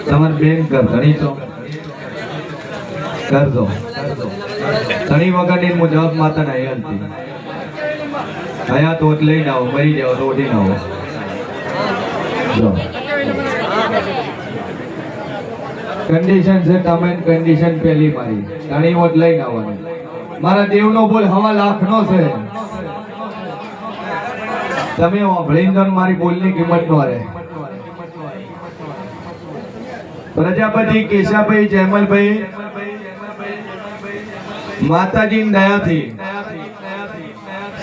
તમારે બેન કર ઘણી તો કરજો ઘણી વગરની હું જવાબ માતા ના હેલતી હયા તો લઈને આવો મરી જાવ તો ઉઠીને આવો જો કન્ડિશન છે તમે કન્ડિશન પહેલી મારી ઘણી વોટ લઈને આવવાની મારા દેવનો બોલ હવા લાખનો છે તમે ઓભળીને મારી બોલની કિંમત નો રહે પ્રજાપતિ કેશાભાઈ જયમલભાઈ માતાજી દયાથી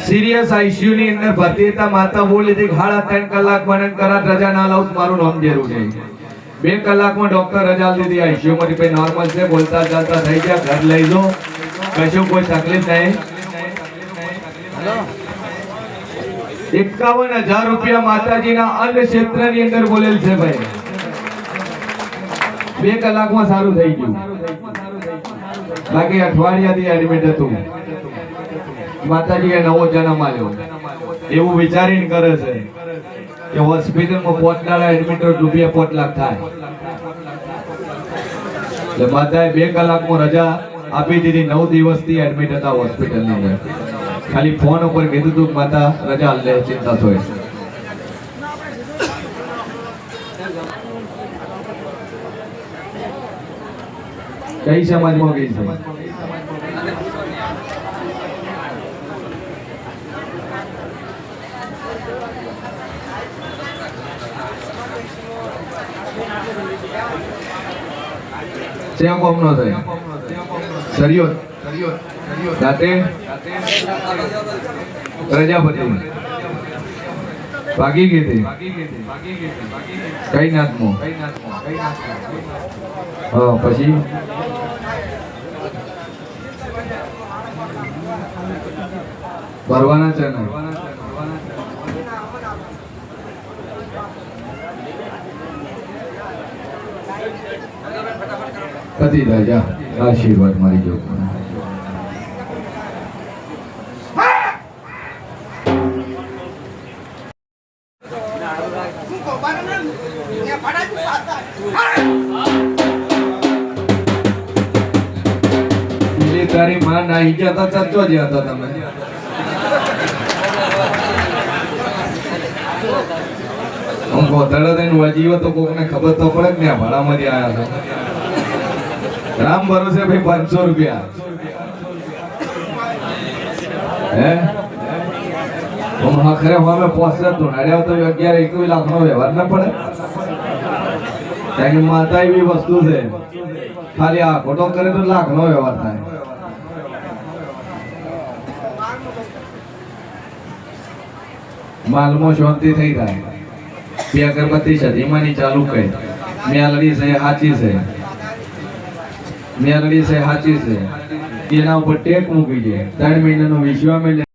સિરિયસ આઈસીયુ ની અંદર ભરતી હતા માતા બોલી હતી 3.5 કલાક મને કરાટ રજા ના લાવું મારું નામ જરૂર છે 2 કલાકમાં ડોક્ટર રજા લીધી આઈસીયુ માંથી ભાઈ નોર્મલ છે બોલતા ચાલતા થઈ ગયા ઘર લઈ લો કશું કોઈ તકલીફ નહીં 51,000 રૂપિયા માતાજીના અન્ન ક્ષેત્રની અંદર બોલેલ છે ભાઈ 2 કલાકમાં સારું થઈ ગયું બાકી અઠવાડિયાથી એડમિટ હતું માતાજીએ નવો જન્મ આપ્યો એવું વિચારીને કરે છે કે હોસ્પિટલમાં 5 દાડા એડમિટ રૂપિયા 5 લાખ થાય એટલે માતાએ 2 કલાકમાં રજા આપી દીધી 9 દિવસથી એડમિટ હતા હોસ્પિટલની અંદર ખાલી ફોન ઉપર કીધું હતું માતા રજા લે ચિંતા થાય કઈ સમાજમાં ગઈ છે સેવા કોમ નો થાય સરિયોત રાતે પ્રજાપતિ ભાગી ગઈ હતી કઈ નાથમાં હા પછી ભરવાના છે ને કદી રાજા આશીર્વાદ મારી જો તારી માં નાહી ગયા હતા ચર્ચો જ હતા તમે હું ગોધડા થઈને વજીવો તો કોકને ખબર તો પડે કે ભાડામાંથી આવ્યા છો રામ ભરોસે ભાઈ 500 રૂપિયા હે હું આખરે હવે પહોંચે તો નડ્યા તો 11-21 લાખનો વ્યવહાર ના પડે કારણ કે માતા એવી વસ્તુ છે ખાલી આ ખોટો કરે તો લાખનો વ્યવહાર થાય માલમાં શાંતિ થઈ જાય બે અગરબત્તી સધીમાની ચાલુ કરી મેલડી છે સાચી છે મેલડી છે સાચી છે એના ઉપર ટેક મૂકી છે 3 મહિનાનો વિશ્વાસ